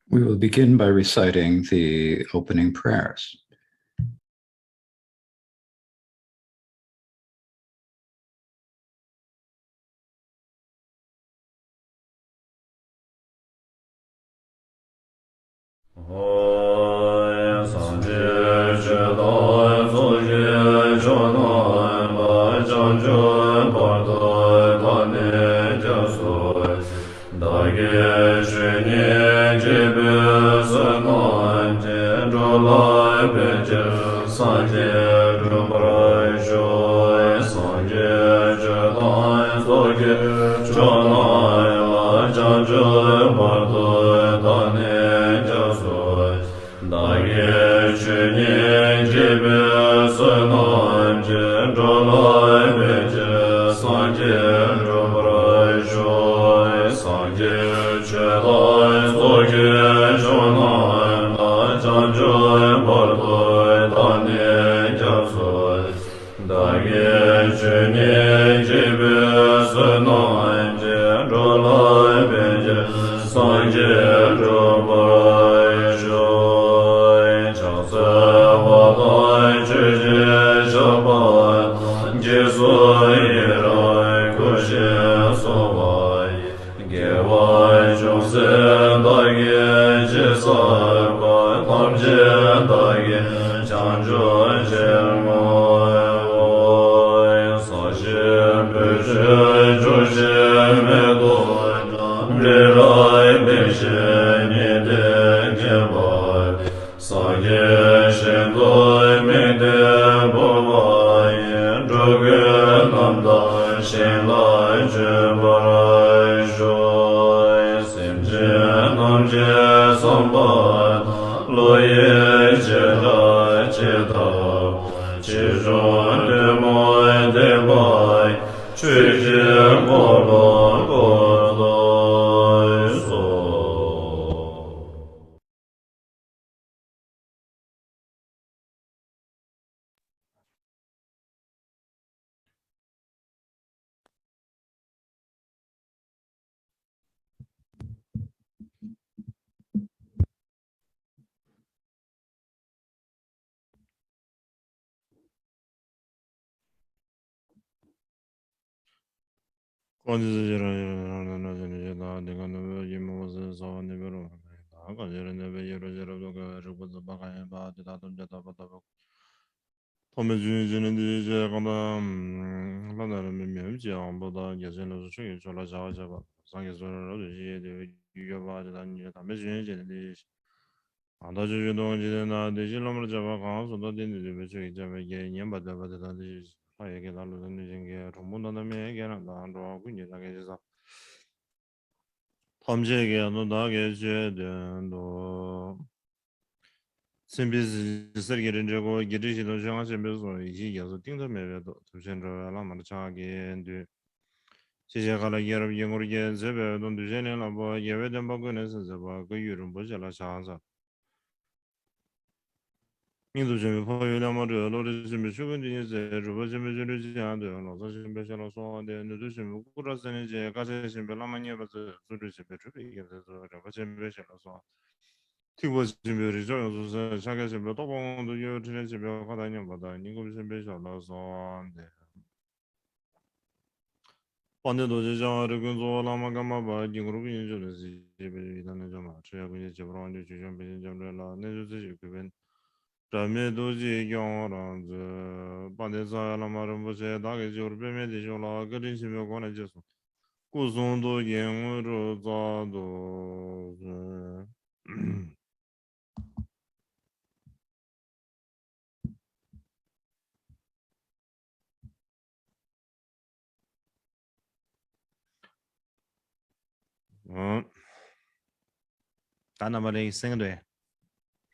We will begin by reciting the opening prayers.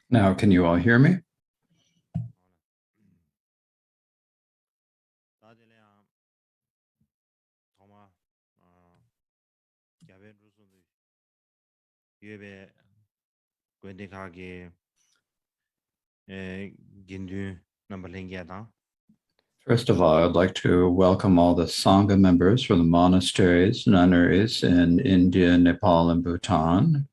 Now, can you all hear me? First of all, I'd like to welcome all the Sangha members from the monasteries, nunneries in India, Nepal, and Bhutan,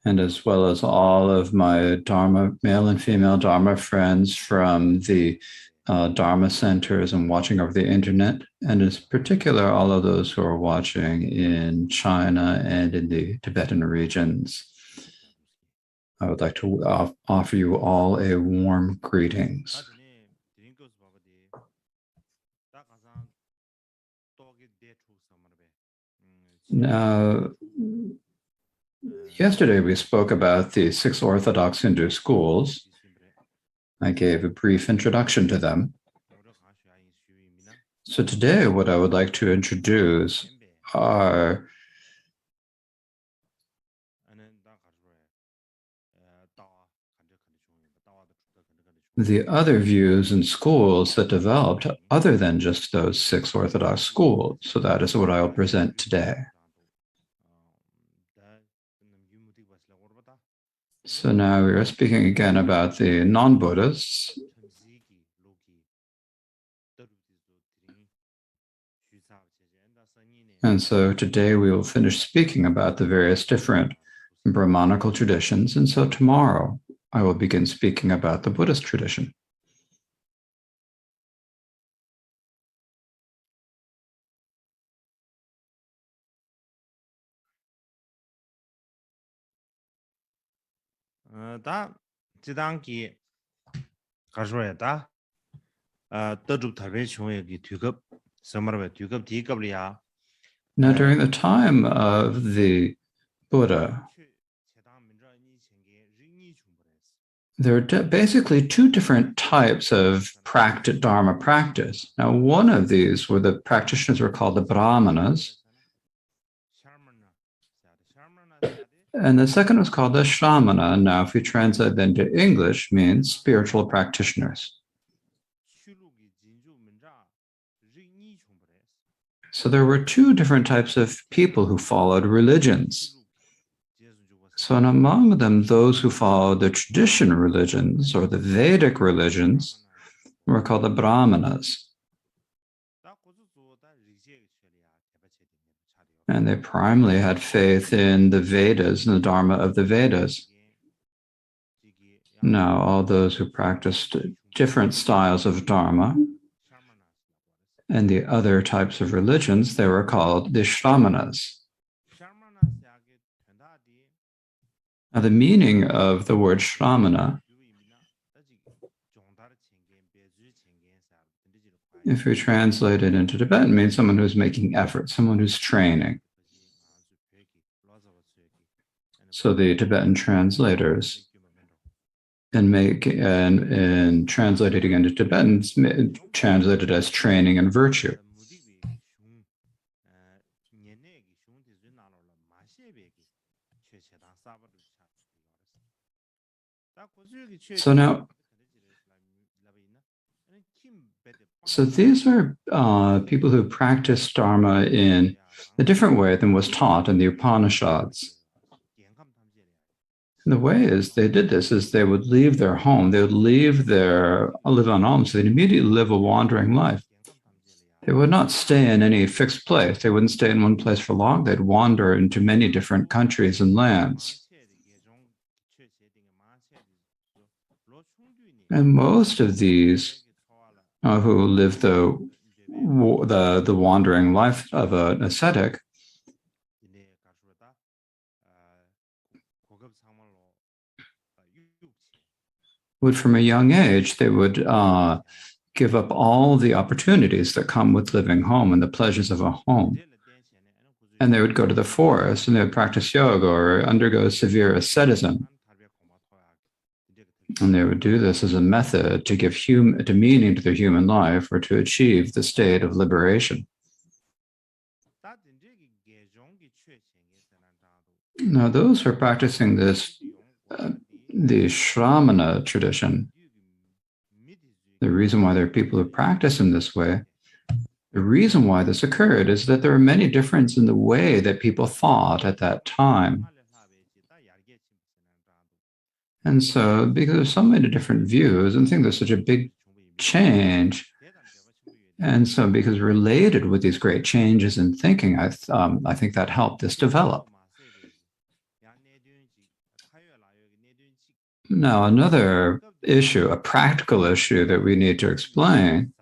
and as well as all of my Dharma, male and female Dharma friends from the Dharma centers and watching over the internet, and in particular, all of those who are watching in China and in the Tibetan regions. I would like to offer you all a warm greetings. Now, yesterday we spoke about the six Orthodox Hindu schools. I gave a brief introduction to them. So today, what I would like to introduce are the other views and schools that developed other than just those six Orthodox schools. So that is what I'll present today. So now we are speaking again about the non-Buddhists. And so today we will finish speaking about the various different Brahmanical traditions. And so tomorrow I will begin speaking about the Buddhist tradition. 다 지단기 가져야다. 떠죽 탈배 총회기 뒤급 서머베 뒤급 뒤급이야. Now, during the time of the Buddha, there are basically two different types of Dharma practice. Now, one of these were the practitioners were called the Brahmanas, and the second was called the Shramana. Now, if we translate that into English, means spiritual practitioners. So there were two different types of people who followed religions. So, and among them, those who followed the traditional religions or the Vedic religions were called the Brahmanas. And they primarily had faith in the Vedas and the Dharma of the Vedas. Now, all those who practiced different styles of Dharma and the other types of religions, they were called the Shramanas. Now, the meaning of the word Shramana, if we translate it into Tibetan, means someone who's making effort, someone who's training. So the Tibetan translators and translated into Tibetan, translated as training and virtue. So now, these are people who practice Dharma in a different way than was taught in the Upanishads. And the way they did this is they would leave their home, they would live on alms, they'd immediately live a wandering life. They would not stay in any fixed place. They wouldn't stay in one place for long. They'd wander into many different countries and lands. And most of these who live the wandering life of an ascetic would, from a young age, they would give up all the opportunities that come with living home and the pleasures of a home. And they would go to the forest and they would practice yoga or undergo severe asceticism. And they would do this as a method to give meaning to their human life or to achieve the state of liberation. Now, those who are practicing this, the Shramana tradition, the reason why there are people who practice in this way, the reason why this occurred is that there are many differences in the way that people thought at that time. And so, because there's so many different views, and I think there's such a big change. And so, because related with these great changes in thinking, I think that helped this develop. Now, another issue, a practical issue that we need to explain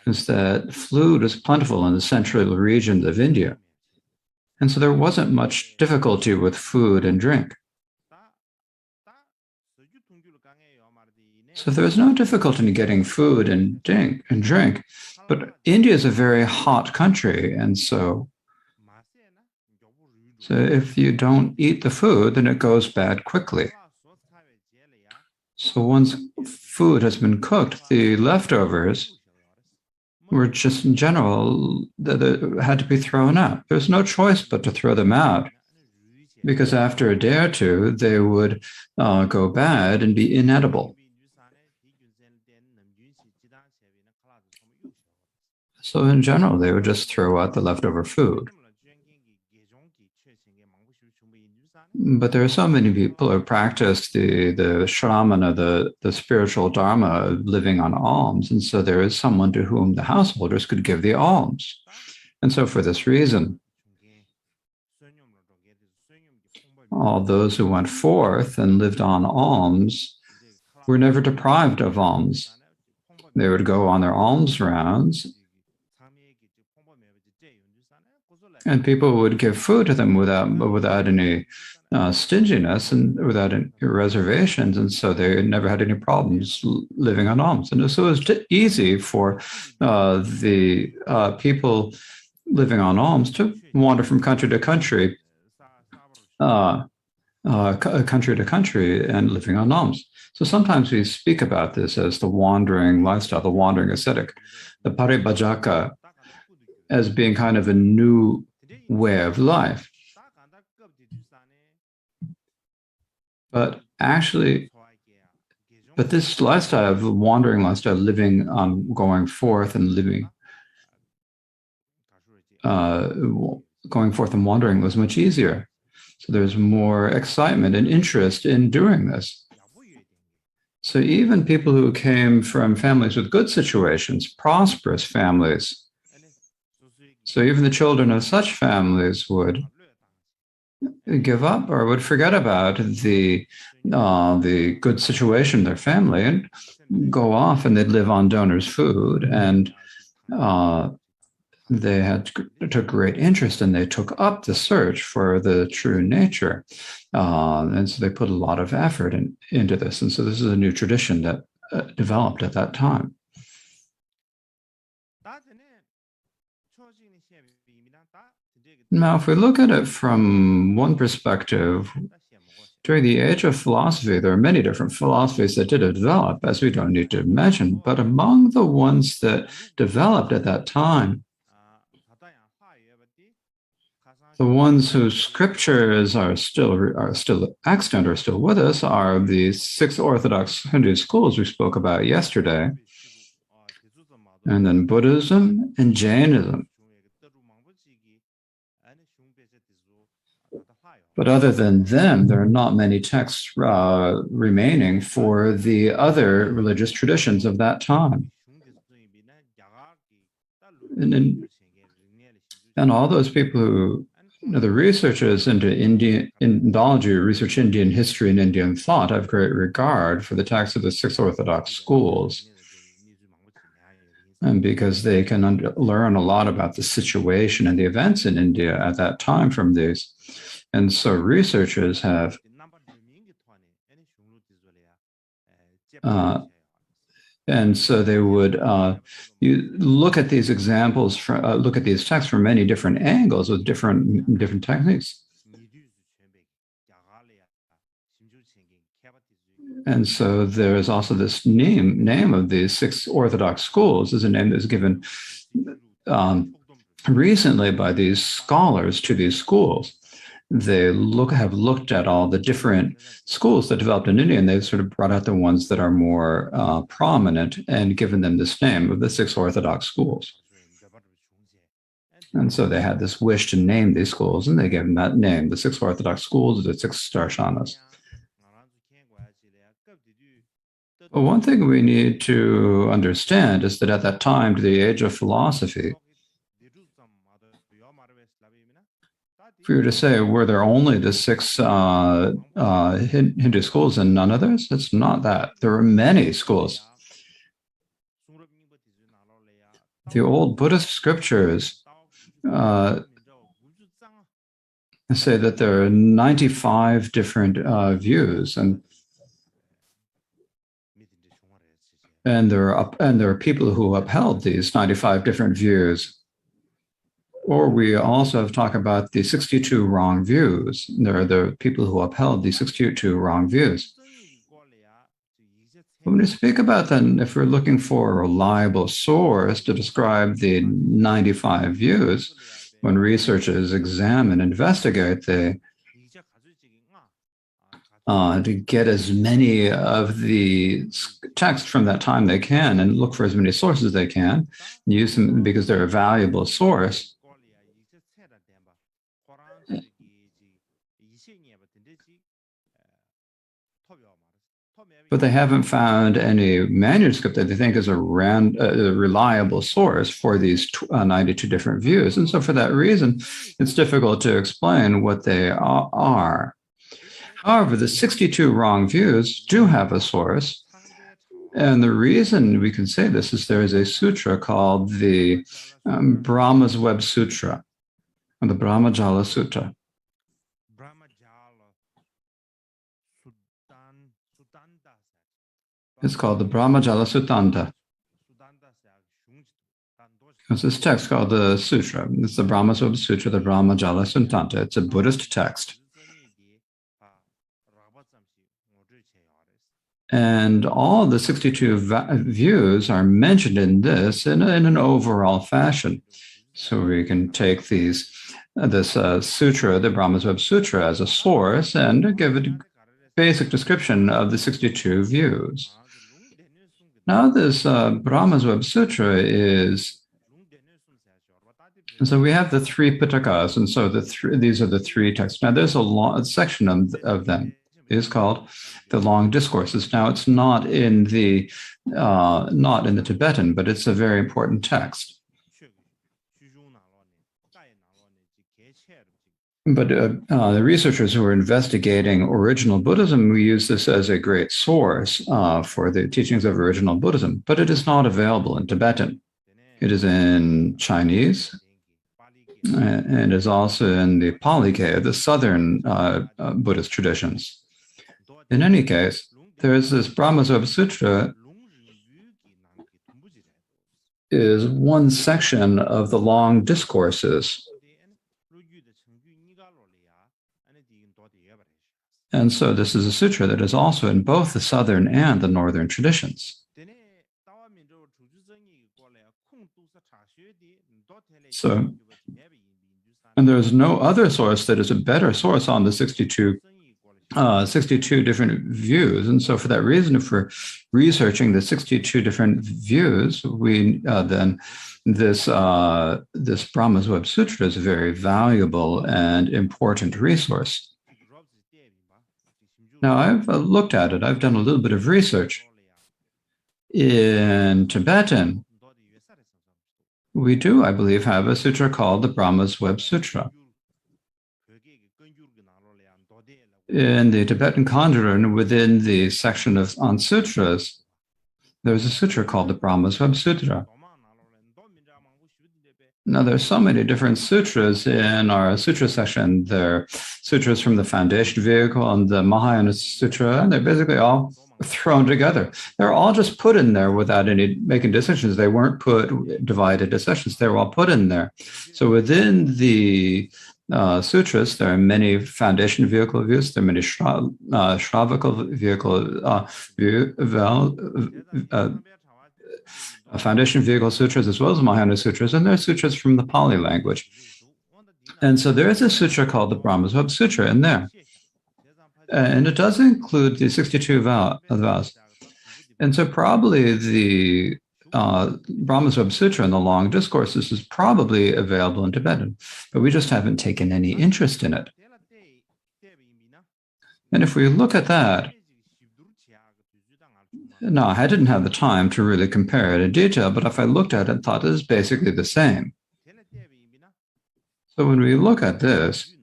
is that food is plentiful in the central regions of India. And so there wasn't much difficulty with food and drink. So there was no difficulty in getting food and drink. But India is a very hot country. And so if you don't eat the food, then it goes bad quickly. So once food has been cooked, the leftovers were just in general that had to be thrown out. There's no choice but to throw them out because after a day or two, they would go bad and be inedible. So in general, they would just throw out the leftover food. But there are so many people who practice the shramana, the spiritual dharma, living on alms. And so there is someone to whom the householders could give the alms. And so for this reason, all those who went forth and lived on alms were never deprived of alms. They would go on their alms rounds, and people would give food to them without any stinginess and without any reservations, and so they never had any problems living on alms. And so it was easy for the people living on alms to wander from country to country, country to country, and living on alms. So sometimes we speak about this as the wandering lifestyle, the wandering ascetic, the paribhajaka, as being kind of a new way of life. But actually, this lifestyle of wandering lifestyle, living on going forth and living, going forth and wandering was much easier. So there's more excitement and interest in doing this. So even people who came from families with good situations, prosperous families, so even the children of such families would give up or would forget about the good situation in their family and go off, and they'd live on donors' food, and they took great interest, and they took up the search for the true nature, and so they put a lot of effort into this, and so this is a new tradition that developed at that time. Now, if we look at it from one perspective, during the age of philosophy, there are many different philosophies that did develop, as we don't need to mention. But among the ones that developed at that time, the ones whose scriptures are still extant or still with us are the 6 Orthodox Hindu schools we spoke about yesterday, and then Buddhism and Jainism. But other than them, there are not many texts remaining for the other religious traditions of that time. And all those people who, the researchers into Indian Indology, research Indian history and Indian thought, have great regard for the texts of the 6 Orthodox schools. And because they can learn a lot about the situation and the events in India at that time from these. And so researchers have and so they would you look at these examples, look at these texts from many different angles with different techniques. And so there is also this name of the 6 Orthodox schools is a name that is given recently by these scholars to these schools. They have looked at all the different schools that developed in India, and they've sort of brought out the ones that are more prominent and given them this name of the 6 Orthodox schools. And so they had this wish to name these schools, and they gave them that name, the 6 Orthodox schools, the 6 darshanas. Well, one thing we need to understand is that at that time, to the age of philosophy, if we were to say, were there only the six Hindu schools and none others? It's not that. There were many schools. The old Buddhist scriptures uh, say that there are 95 different views, and there are people who upheld these 95 different views. Or we also have talked about the 62 wrong views. There are the people who upheld the 62 wrong views. When we speak about that, if we're looking for a reliable source to describe the 95 views, when researchers examine, investigate, they to get as many of the texts from that time they can and look for as many sources as they can, use them because they're a valuable source. But they haven't found any manuscript that they think is a reliable source for these 92 different views. And so for that reason, it's difficult to explain what they are. However, the 62 wrong views do have a source. And the reason we can say this is there is a sutra called the Brahma's Web Sutra, or the Brahmajala Sutta. It's called the Brahmajala Suttanta. It's this text called the Sutra. It's the Brahma's Web Sutra, the Brahmajala Suttanta. It's a Buddhist text. And all the 62 views are mentioned in this in an overall fashion. So we can take this sutra, the Brahma's Web Sutra, as a source and give a basic description of the 62 views. Now, this Brahma's Web Sutra is. And so we have the three Pitakas, and so these are the three texts. Now, there's a section of them. It is called the Long Discourses. Now, it's not in the Tibetan, but it's a very important text. But the researchers who are investigating original Buddhism, we use this as a great source for the teachings of original Buddhism, but it is not available in Tibetan. It is in Chinese, and is also in the Pali Cave, the southern Buddhist traditions. In any case, there is this Brahma's Web Sutra is one section of the long discourses. And so this is a sutra that is also in both the southern and the northern traditions. So, and there's no other source that is a better source on the 62 different views. And so for that reason, if we're researching the 62 different views, we then this Brahma's Web Sutra is a very valuable and important resource. Now, I've looked at it. I've done a little bit of research. In Tibetan, we do, I believe, have a sutra called the Brahma's Web Sutra. In the Tibetan Khandaran, within the section on sutras, there's a sutra called the Brahma's Web Sutra. Now, there's so many different sutras in our sutra section. There are sutras from the Foundation Vehicle and the Mahayana Sutra, and they're basically all thrown together. They're all just put in there without any making decisions. They weren't divided into sections. They were all put in there. So within the sutras, there are many Foundation Vehicle views. There are many Shravaka Vehicle Foundation Vehicle Sutras, as well as Mahayana Sutras, and there are sutras from the Pali language. And so there is a sutra called the Brahma's Web Sutra in there. And it does include the 62 vows. And so probably the Brahma's Web Sutra and the Long Discourses is probably available in Tibetan, but we just haven't taken any interest in it. And if we look at that, No, I didn't have the time to really compare it in detail, but if I looked at it and thought it is basically the same. So when we look at this,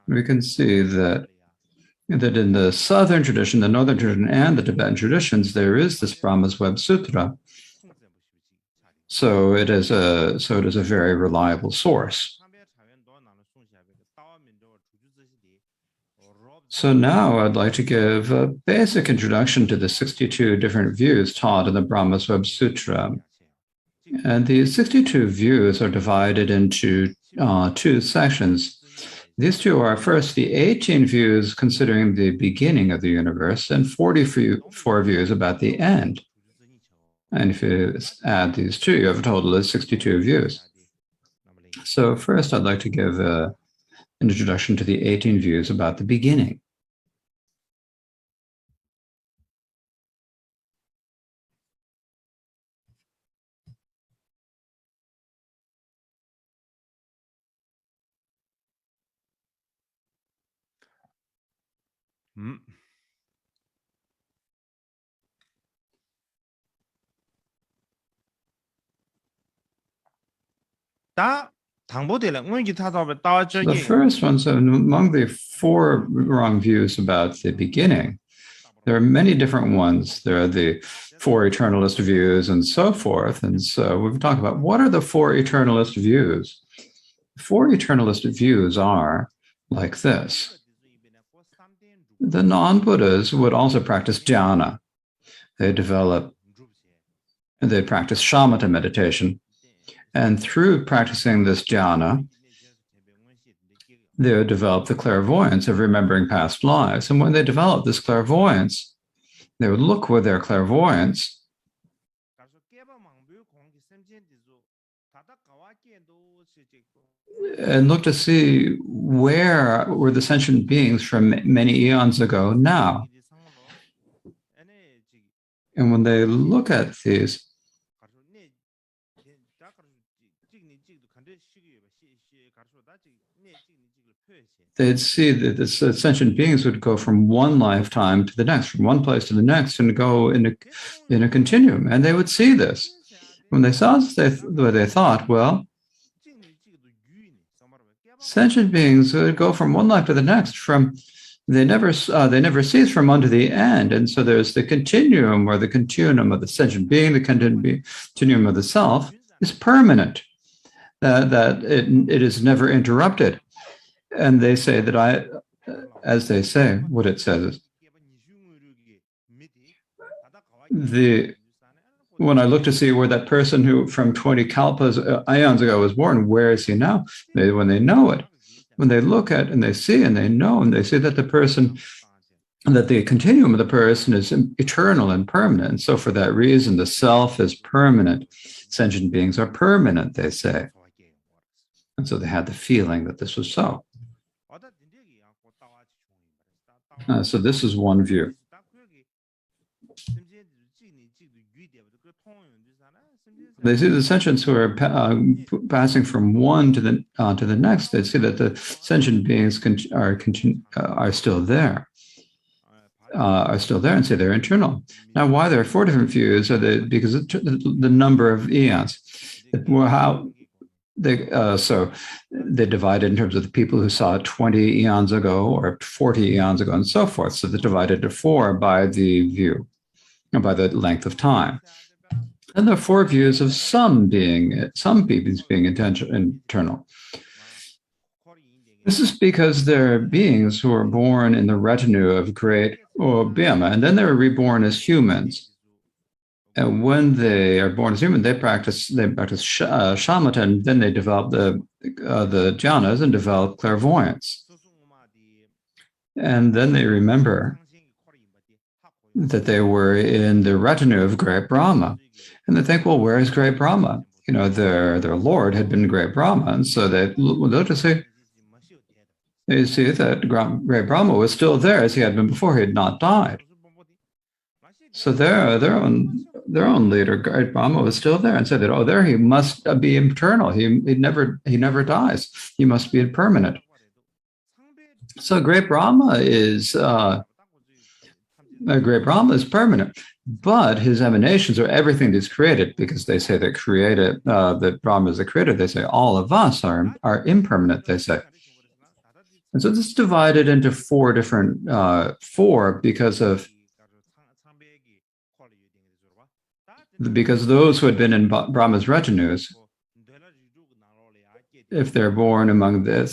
we can see that in the southern tradition, the northern tradition, and the Tibetan traditions, there is this Brahma's Web Sutra. So it is a very reliable source. So now I'd like to give a basic introduction to the 62 different views taught in the Brahma's Web Sutra. And these 62 views are divided into two sections. These two are first the 18 views considering the beginning of the universe and 44 views about the end. And if you add these two, you have a total of 62 views. So first, I'd like to give an introduction to the 18 views about the beginning. So the first one, so among the four wrong views about the beginning, there are many different ones. There are the four eternalist views and so forth. And so we've talked about what are the four eternalist views? Four eternalist views are like this. The non-Buddhas would also practice dhyana. They practice shamatha meditation. And through practicing this dhyana, they would develop the clairvoyance of remembering past lives. And when they develop this clairvoyance, they would look with their clairvoyance and look to see where were the sentient beings from many eons ago now. And when they look at these, they'd see that the sentient beings would go from one lifetime to the next, from one place to the next, and go in a continuum. And they would see this. When they saw this, they thought, well, sentient beings would go from one life to the next. They never cease from unto the end. And so there's the continuum or the continuum of the sentient being, the continuum of the self is permanent. That it is never interrupted. And they say that as they say, what it says is, when I look to see where that person who from 20 kalpas, eons ago was born, where is he now? When they know it, when they look at and they see and they know and they see that the continuum of the person is eternal and permanent. And so for that reason, the self is permanent. Sentient beings are permanent, they say. And so they had the feeling that this was so. So this is one view. They see the sentients who are passing from one to the next. They see that the sentient beings are still there. And say they're internal. Now, why there are four different views? Because the number of eons. So they divided in terms of the people who saw it 20 eons ago or 40 eons ago and so forth. So they divided to four by the view, by the length of time. And there are four views of some beings being internal. This is because they're beings who are born in the retinue of great Obama, and then they're reborn as humans. And when they are born as human, they practice shamatha, and then they develop the jhanas and develop clairvoyance. And then they remember that they were in the retinue of great Brahma. And they think, well, where is great Brahma? Their Lord had been great Brahma. And so they look to see, they see that great Brahma was still there as he had been before. He had not died. So their own leader, great Brahma, was still there and said that, there he must be eternal. He never dies. He must be permanent. So great Brahma is permanent. but his emanations are everything that's created, because they say that that Brahma is the creator. They say all of us are impermanent, they say. And so this is divided into four because those who had been in Brahma's retinues, if they're born among the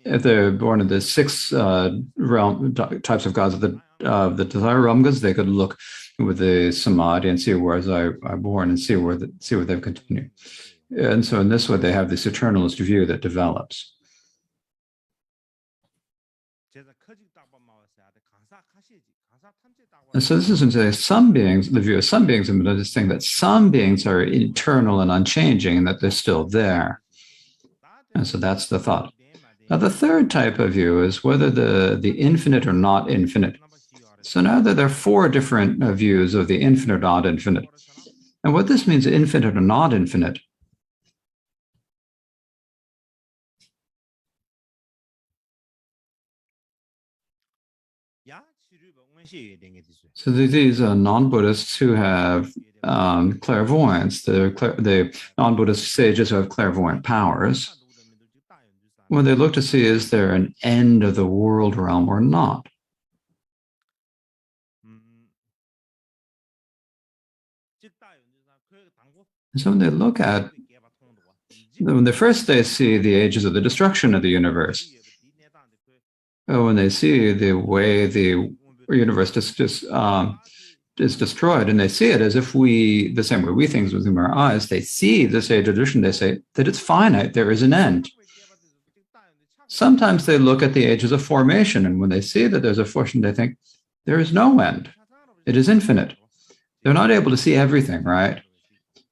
if they're born in the six realm types of gods of the desire realm gods, they could look with the samadhi and see where are born and see where they've continued. And so in this way, they have this eternalist view that develops. And so this isn't say the view of some beings, but this thing that some beings are eternal and unchanging and that they're still there. And so that's the thought. Now, the third type of view is whether the infinite or not infinite. So now that there are four different views of the infinite or not infinite. And what this means, infinite or not infinite, so these non-Buddhists who have clairvoyance, the non-Buddhist sages who have clairvoyant powers, when they look to see is there an end of the world realm or not. So when they look at, when they see the ages of the destruction of the universe, when they see the way the universe is destroyed, and they see it as if the same way we think with our eyes, they see this age of destruction, they say that it's finite, there is an end. Sometimes they look at the ages of formation, and when they see that there's a formation, they think there is no end. It is infinite. They're not able to see everything, right?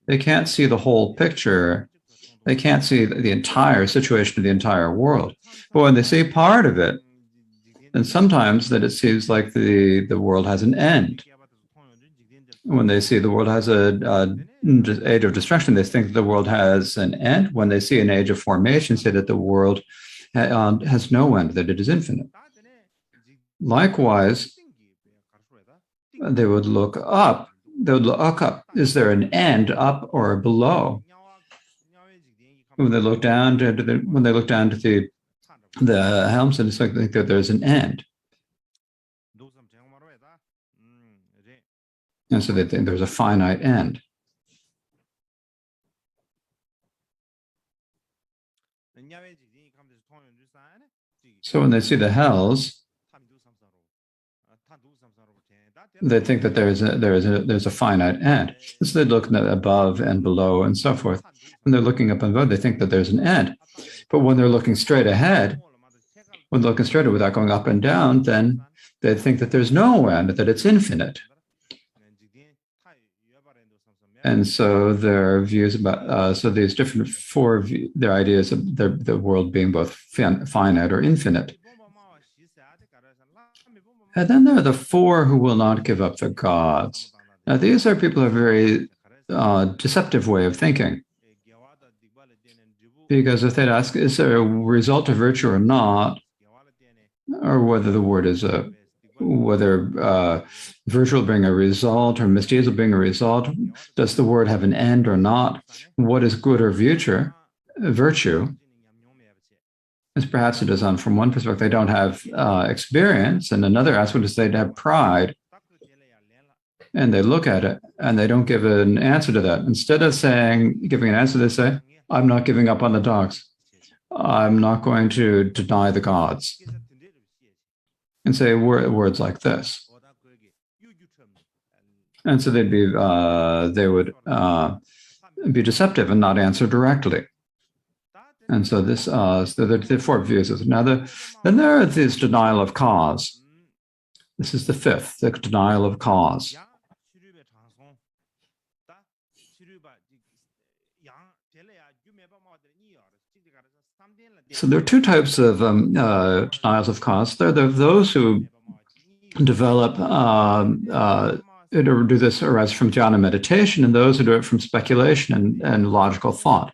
They can't see the whole picture. They can't see the entire situation of the entire world. But when they see part of it, then sometimes that it seems like the world has an end. When they see the world has an age of destruction, they think the world has an end. When they see an age of formation, say that the world has no end, that it is infinite. Likewise, they would look up. They would look up. Is there an end up or below? When they look down to the helms, and it's like they think that there's an end. And so they think there's a finite end. So when they see the hells, they think that there's a finite end. And so they look above and below and so forth. When they're looking up and above, they think that there's an end. But when they're looking straight ahead, when they're looking straight ahead without going up and down, then they think that there's no end, that it's infinite. And so their views about so these different their ideas of the world being both finite or infinite. And then there are the four who will not give up the gods. Now these are people who have a very deceptive way of thinking. Because if they'd ask, is there a result of virtue or not, or whether the word is whether virtue will bring a result or misdeeds will bring a result, does the word have an end or not? What is good or virtue? As perhaps it is on from one perspective, they don't have experience, and another aspect is they have pride. And they look at it and they don't give an answer to that. Instead of giving an answer, they say, I'm not giving up on the dogs. I'm not going to deny the gods. And say words like this. And so they would be deceptive and not answer directly. And so this, so the four views. Now, then there are this denial of cause. This is the fifth, the denial of cause. So there are two types of denials of cause. There are those who develop do this arise from dhyana meditation, and those who do it from speculation and logical thought.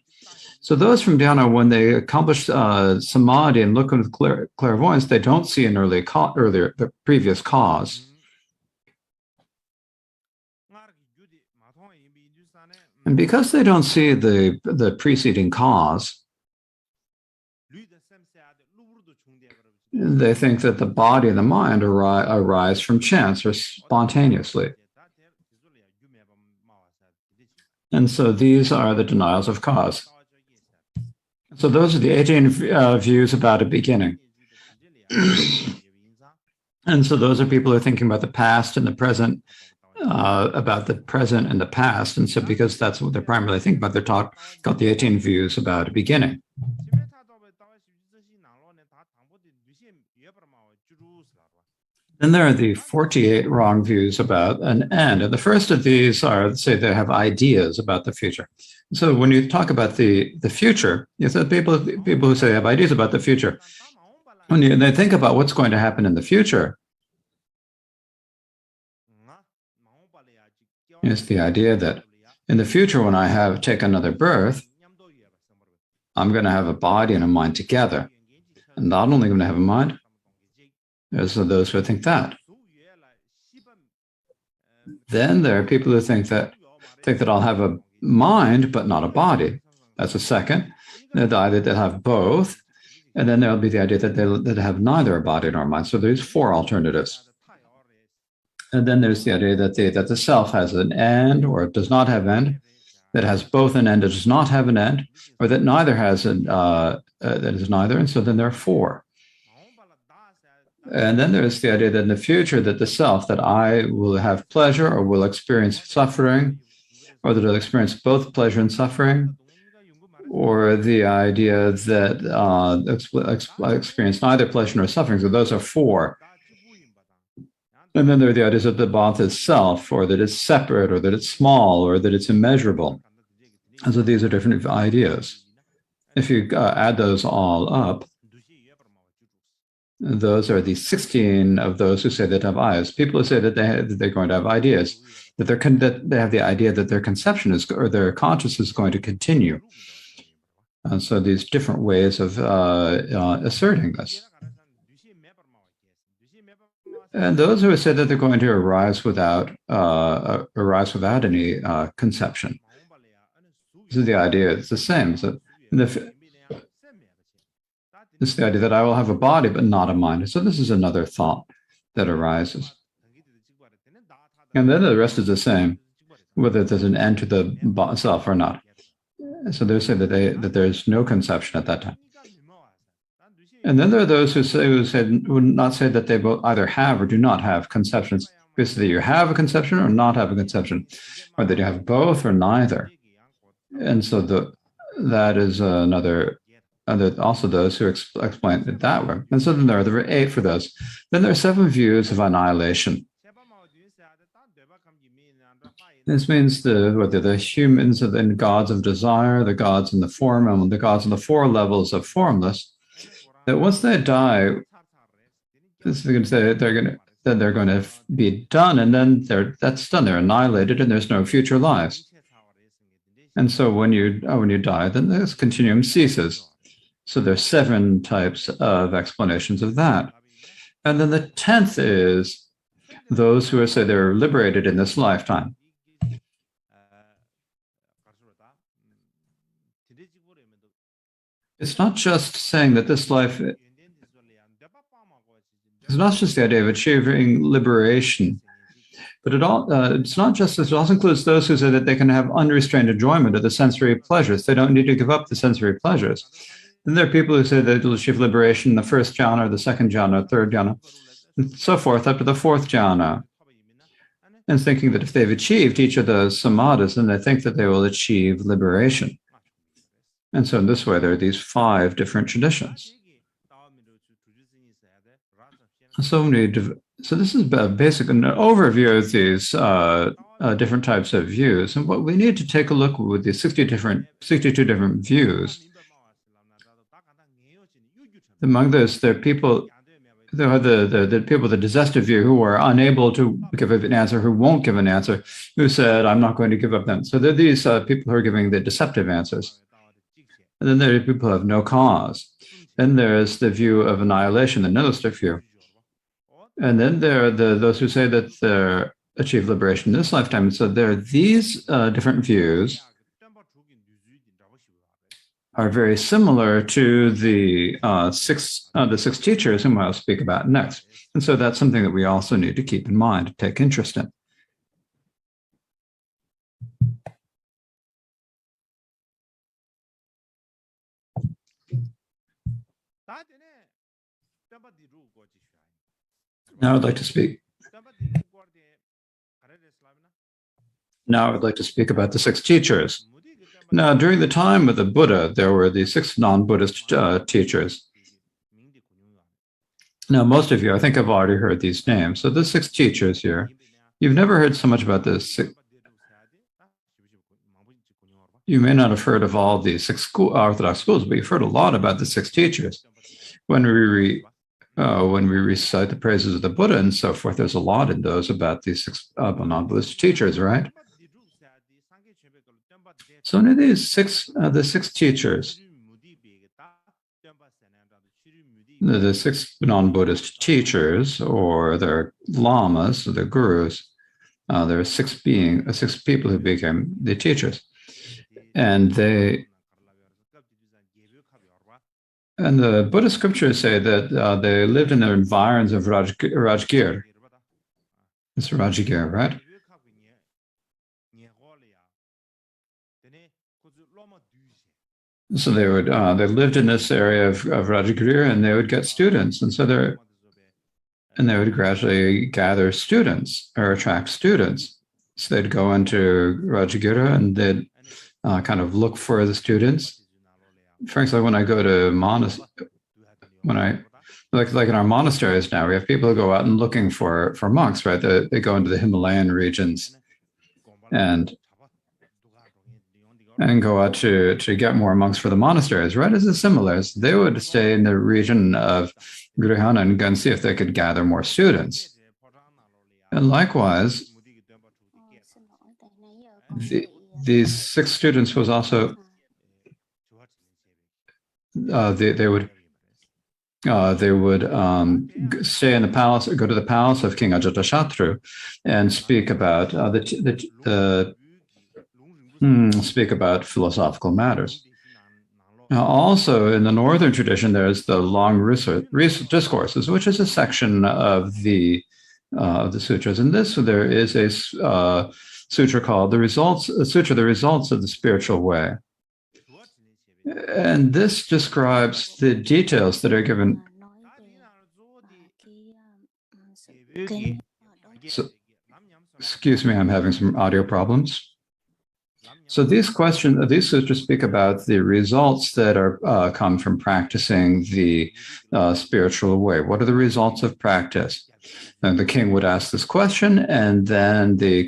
So those from dhyana, when they accomplish samadhi and look with clairvoyance, they don't see an the previous cause. And because they don't see the preceding cause, they think that the body and the mind arise from chance or spontaneously. And so these are the denials of cause. So those are the 18 views about a beginning. And so those are people who are thinking about the past and the present, about the present and the past. And so because that's what they're primarily thinking about, they're got the 18 views about a beginning. Then there are the 48 wrong views about an end. And the first of these are, say, they have ideas about the future. So when you talk about the future, you said people who say they have ideas about the future, when they think about what's going to happen in the future, it's the idea that in the future, when I take another birth, I'm going to have a body and a mind together. And not only going to have a mind, there's those who think that. Then there are people who think that I'll have a mind but not a body. That's a second. The idea that have both, and then there'll be the idea that they have neither a body nor a mind. So there's 4 alternatives. And then there's the idea that the self has an end or it does not have end, that has both an end, it does not have an end, or that neither has an that is neither. And so then there are 4. And then there's the idea that in the future that the self, that I will have pleasure or will experience suffering, or that I'll experience both pleasure and suffering, or the idea that I experience neither pleasure nor suffering. So those are 4. And then there are the ideas that the both is self, or that it's separate, or that it's small, or that it's immeasurable. And so these are different ideas. If you add those all up, those are the 16 of those who say that have eyes. People who say that they're going to have ideas, that they have the idea that their conception is, or their consciousness is going to continue. And so these different ways of asserting this. And those who say that they're going to arise without any conception. So the idea is the same. So it's the idea that I will have a body but not a mind. So this is another thought that arises. And then the rest is the same, whether there's an end to the self or not. So they say that there's no conception at that time. And then there are those who would not say that they both either have or do not have conceptions. Basically, you have a conception or not have a conception, or that you have both or neither. And so that is another. And there are also those who explain it that way. And so then there are 8 for those. Then there are 7 views of annihilation. This means whether the humans are the gods of desire, the gods in the form, and the gods in the 4 levels of formless, that once they die, they're going to be done, and then that's done. They're annihilated, and there's no future lives. And so when you die, then this continuum ceases. So there's 7 types of explanations of that. And then the 10th is those who say they're liberated in this lifetime. It's not just saying that this life, it's not just the idea of achieving liberation, but it's not just this. It also includes those who say that they can have unrestrained enjoyment of the sensory pleasures. They don't need to give up the sensory pleasures. Then there are people who say that they'll achieve liberation in the 1st jhana, the 2nd jhana, 3rd jhana, and so forth up to the 4th jhana. And thinking that if they've achieved each of those samadhis, then they think that they will achieve liberation. And so in this way, there are these 5 different traditions. So this is a basic an overview of these different types of views. And what we need to take a look with the 62 different views. Among those, there are people, there are the people, the digestive view, who are unable to give an answer, who won't give an answer, who said, I'm not going to give up them. So there are these people who are giving the deceptive answers. And then there are people who have no cause. Then there is the view of annihilation, the nihilistic view. And then there are those who say that they achieve liberation in this lifetime. And so there are these different views. are very similar to the six teachers whom I'll speak about next. And so that's something that we also need to keep in mind, take interest in. Now I'd like to speak. Now I would like to speak about the six teachers. Now, during the time of the Buddha, there were the six non-Buddhist teachers. Now, most of you, I think, have already heard these names. So the six teachers here, you've never heard so much about this. You may not have heard of all the six Orthodox schools, but you've heard a lot about the six teachers. When we recite the praises of the Buddha and so forth, there's a lot in those about these six non-Buddhist teachers, right? So in these the six teachers, the six non-Buddhist teachers, or their lamas, or their gurus, there are six people who became the teachers, and the Buddhist scriptures say that they lived in the environs of Rajgir. It's Rajgir, right? So they lived in this area of Rajagir, and they would get students, and so they would gradually gather students or attract students. So they'd go into Rajagir and they'd kind of look for the students. For example, when I go to like in our monasteries now, we have people who go out and looking for monks, right? They go into the Himalayan regions and go out to get more monks for the monasteries, right? As is similar. They would stay in the region of Grihana and go and see if they could gather more students. And likewise, these six students was also they would stay in the palace, go to the palace of King Ajatashatru, and speak about speak about philosophical matters. Now, also in the northern tradition, there's the long discourses, which is a section of the sutras. In this, there is a sutra called the results of the spiritual way, and this describes the details that are given. So, excuse me, I'm having some audio problems. So these sutras speak about the results that are come from practicing the spiritual way. What are the results of practice? And the king would ask this question, and then the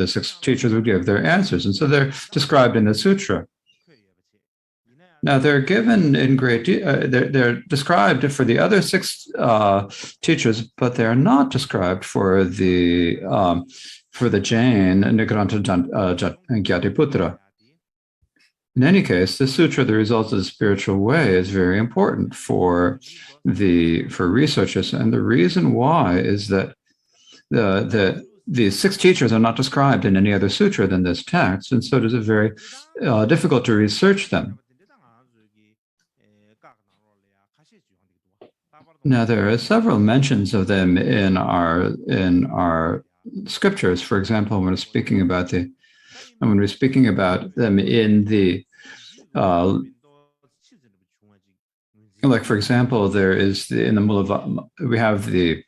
six teachers would give their answers, and so they're described in the sutra. Now they're given in great they're described for the other six teachers, but they're not described for the Jain Nigranta Gyatiputra. In any case, the sutra, the results of the spiritual way, is very important for researchers, and the reason why is that the six teachers are not described in any other sutra than this text, and so it is very difficult to research them. Now, there are several mentions of them in our scriptures. For example, when we're speaking about them in the like, for example, there is in the we have the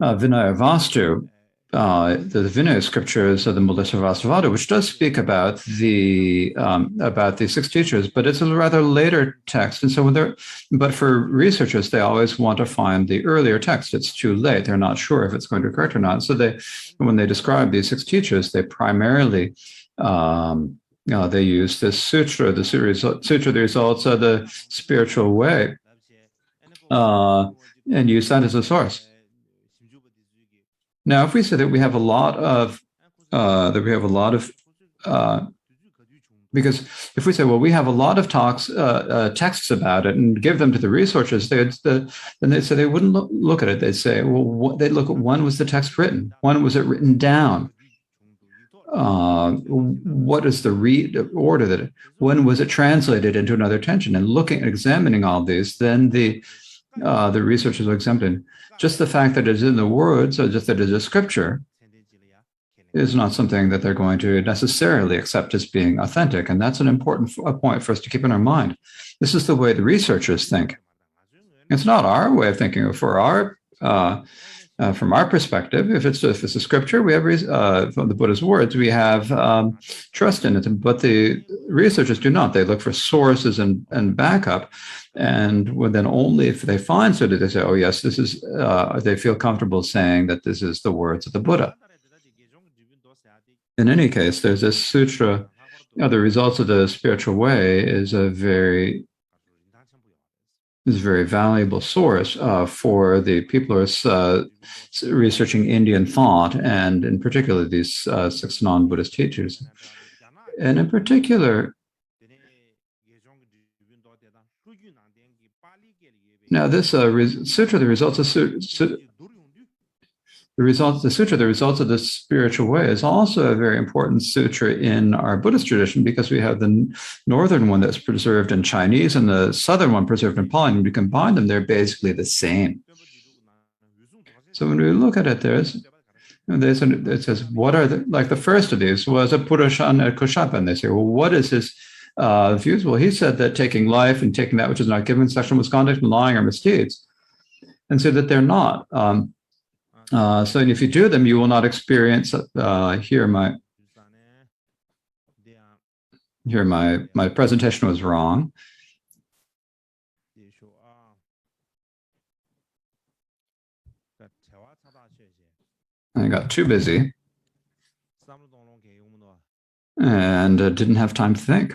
Vinaya Vastu, the Vinaya scriptures of the Mulasavasavada, which does speak about the six teachers, but it's a rather later text, and so but for researchers, they always want to find the earlier text. It's too late; they're not sure if it's going to be correct or not. So when they describe these six teachers, they primarily they use this sutra, the results of the spiritual way, and use that as a source. Now, if we say that we have a lot of, because if we say, well, we have a lot of texts about it, and give them to the researchers, then they say they wouldn't look at it. They'd say, well, they'd look at when was the text written? When was it written down? what is the order that when was it translated into another tension? And looking at examining all these, then the researchers will examine just the fact that it's in the words or just that it is scripture is not something that they're going to necessarily accept as being authentic. And that's an important point for us to keep in our mind. This is the way the researchers think. It's not our way of thinking. For our from our perspective, if it's a scripture, we have from the Buddha's words, we have trust in it. But the researchers do not. They look for sources and backup, and then only if they find so that they say, "Oh yes, this is." They feel comfortable saying that this is the words of the Buddha. In any case, there's this sutra. The results of the spiritual way is a very valuable source for the people who are researching Indian thought, and in particular these 6 non-Buddhist teachers. And in particular, now this sutra, the results of the spiritual way is also a very important sutra in our Buddhist tradition, because we have the northern one that's preserved in Chinese and the southern one preserved in Pali. And when you combine them, they're basically the same. So when we look at it, it says, what are like the first of these was a Purushan and Kushapa. And they say, well, what is his views? Well, he said that taking life and taking that which is not given, sexual misconduct and lying are misdeeds. And so that they're not. So if you do them, you will not experience. Here my presentation was wrong. I got too busy and didn't have time to think.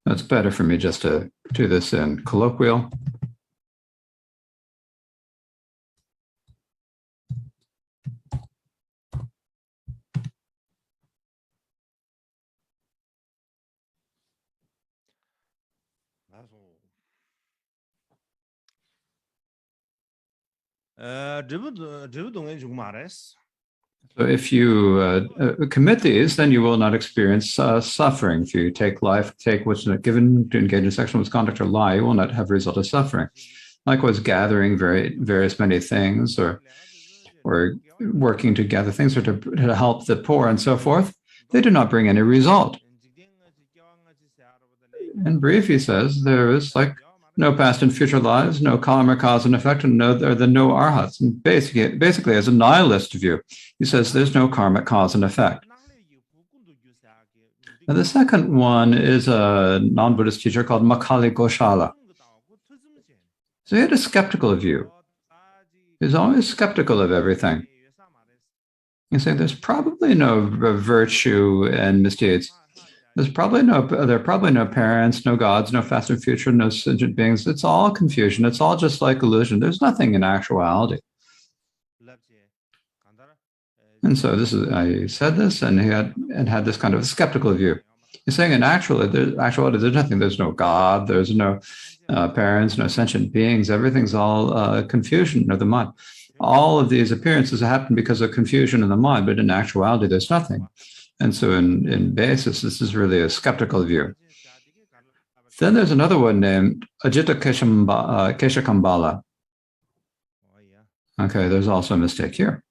That's better for me just to do this in colloquial. So if you commit these, then you will not experience suffering. If you take life, take what's not given, to engage in sexual misconduct or lie, you will not have a result of suffering. Likewise, gathering various many things, or working to gather things, or to help the poor and so forth, they do not bring any result. In brief, he says, there is like no past and future lives, no karma, cause and effect, and no arhats. And basically, as a nihilist view, he says there's no karmic cause and effect. Now, the second one is a non-Buddhist teacher called Makali Goshala. So he had a skeptical view. He's always skeptical of everything. You say there's probably no virtue and misdeeds. There are probably no parents, no gods, no past and future, no sentient beings. It's all confusion. It's all just like illusion. There's nothing in actuality. And so I said this, and he had this kind of skeptical view. He's saying in actuality, there's nothing. There's no God. There's no parents, no sentient beings. Everything's all confusion of the mind. All of these appearances happen because of confusion in the mind, but in actuality, there's nothing. And so in basis, this is really a skeptical view. Then there's another one named Ajita Keshakambala. Okay, there's also a mistake here.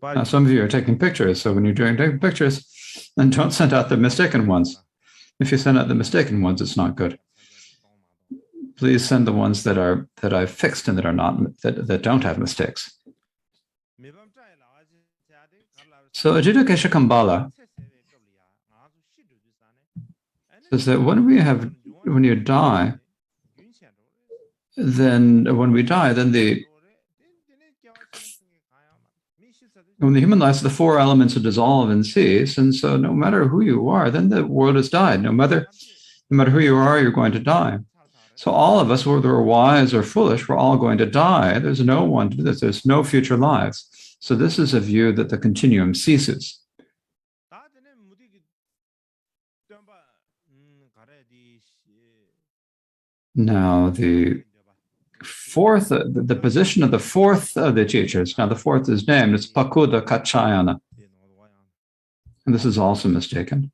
Now, some of you are taking pictures, so when you're taking pictures, then don't send out the mistaken ones. If you send out the mistaken ones, it's not good. Please send the ones that I've fixed and that don't have mistakes. So Ajita Keshakambala says that when you die, then When the human life, the four elements dissolve and cease, and so no matter who you are, then the world has died. No matter who you are, you're going to die. So all of us, whether we're wise or foolish, we're all going to die. There's no one to do this. There's no future lives. So this is a view that the continuum ceases. Now, the fourth, the position of the fourth of the teachers. Now, the fourth is named. It's Pakuda Kachayana, and this is also mistaken.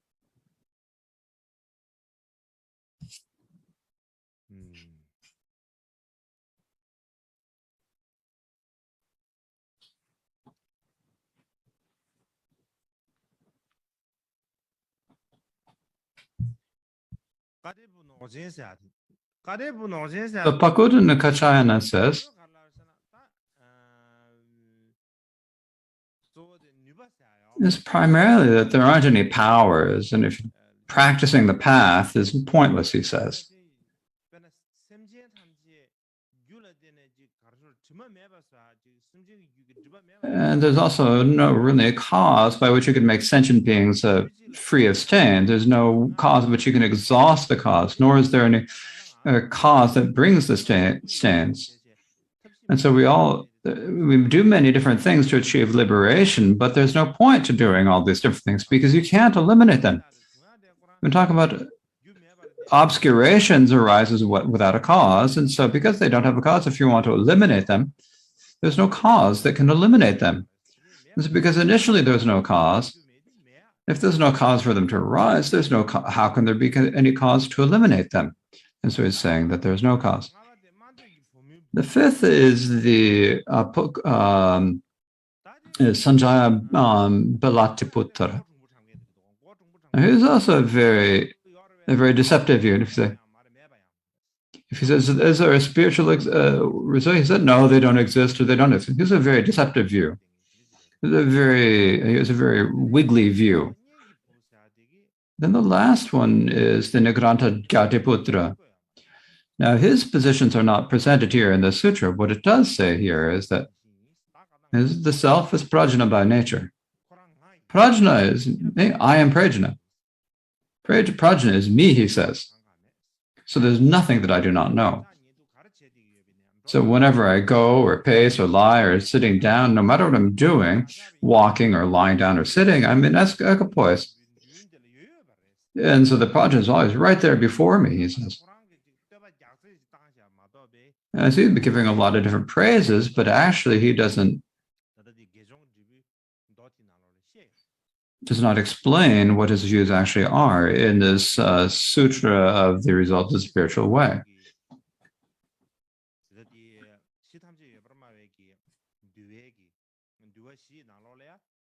So Pakuda Kachayana says, is primarily that there aren't any powers, and if practicing the path is pointless, he says. And there's also no really cause by which you can make sentient beings free of stains. There's no cause which you can exhaust the cause, nor is there any cause that brings the stains. And so we do many different things to achieve liberation, but there's no point to doing all these different things because you can't eliminate them. We talk about obscurations arises without a cause, and so because they don't have a cause, if you want to eliminate them, there's no cause that can eliminate them. It's because initially there's no cause. If there's no cause for them to arise, there's no how can there be any cause to eliminate them? And so he's saying that there's no cause. The fifth is the Sanjaya Balatiputra. He's also a very deceptive view. If he says, is there a spiritual result? He said, no, they don't exist or they don't exist. He's a very deceptive view. He has a very wiggly view. Then the last one is the Nigranta Ghatiputra. Now, his positions are not presented here in the sutra. What it does say here is that the self is prajna by nature. Prajna is, I am prajna. Prajna is me, he says. So there's nothing that I do not know. So whenever I go or pace or lie or sitting down, no matter what I'm doing, walking or lying down or sitting, I'm in equipoise. And so the prajna is always right there before me, he says. And I see him giving a lot of different praises, but actually he does not explain what his views actually are in this sutra of the result of the spiritual way.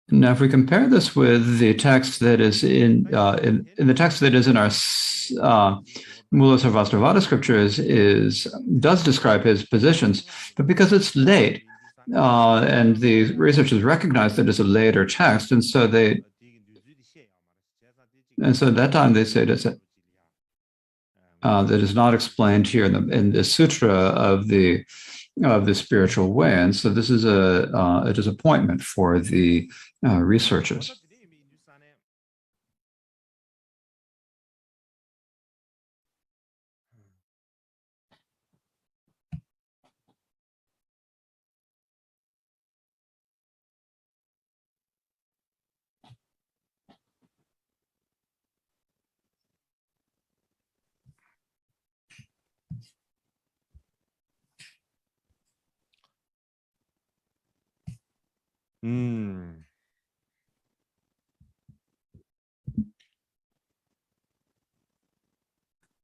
Now, if we compare this with the text that is in the text that is in our Mula Sarvastivada scriptures, does describe his positions, but because it's late, and the researchers recognize that it's a later text, and so at that time they say that is not explained here in the sutra of the spiritual way, and so this is a disappointment for the researchers.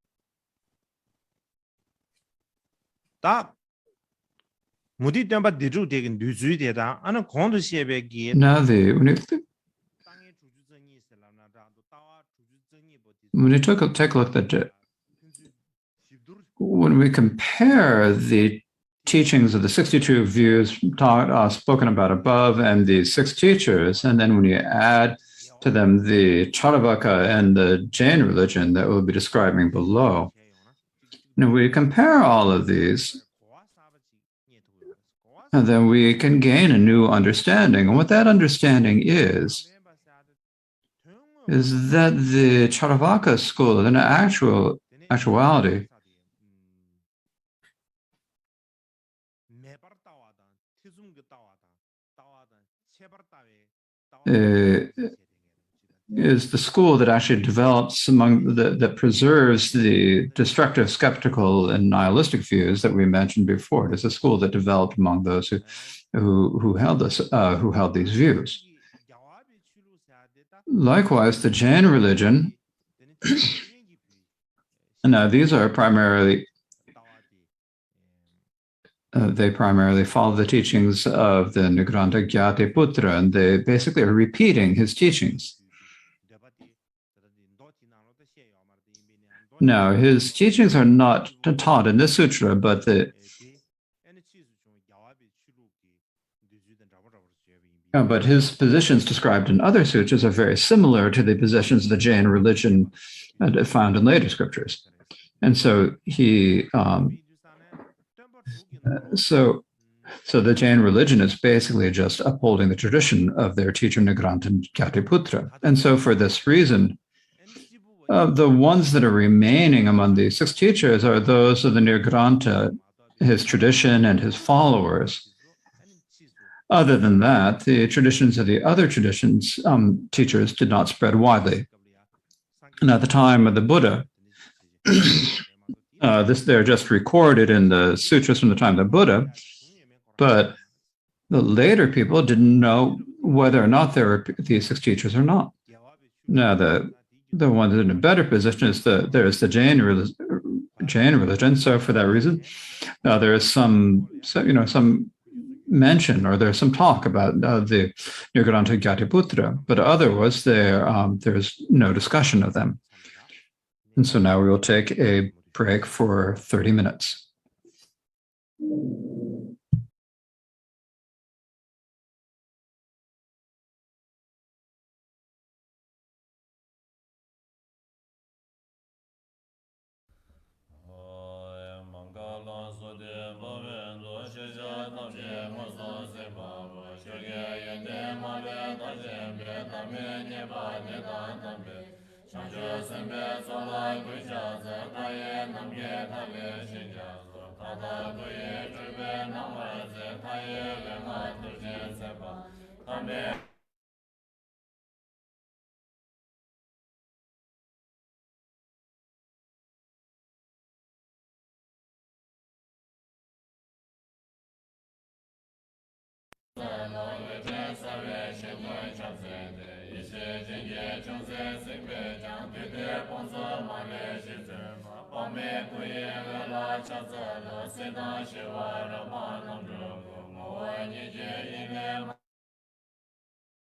Now, when you take a look at it, when we compare the teachings of the 62 views spoken about above and the 6 teachers, and then when you add to them the Charvaka and the Jain religion that we'll be describing below, we compare all of these, and then we can gain a new understanding. And what that understanding is that the Charvaka school, in actuality, uh, is the school that actually develops that preserves the destructive, skeptical, and nihilistic views that we mentioned before. It is a school that developed among those who held these views. Likewise, the Jain religion. Now, these are primarily they primarily follow the teachings of the Nigranta Gyati Putra, and they basically are repeating his teachings. Now, his teachings are not taught in this sutra, but his positions described in other sutras are very similar to the positions of the Jain religion found in later scriptures. And so so so the Jain religion is basically just upholding the tradition of their teacher Nigranta Gyatiputra. And so for this reason, the ones that are remaining among the six teachers are those of the Nirgranta, his tradition, and his followers. Other than that, the traditions of the other traditions teachers did not spread widely. And at the time of the Buddha, they're just recorded in the sutras from the time of the Buddha, but the later people didn't know whether or not there were these six teachers or not. Now, the one in a better position is there's the Jain religion. So for that reason, there is some mention or there's some talk about the Nirgranta Ghatiputra, but otherwise there's no discussion of them. And so now we will take a break for 30 minutes.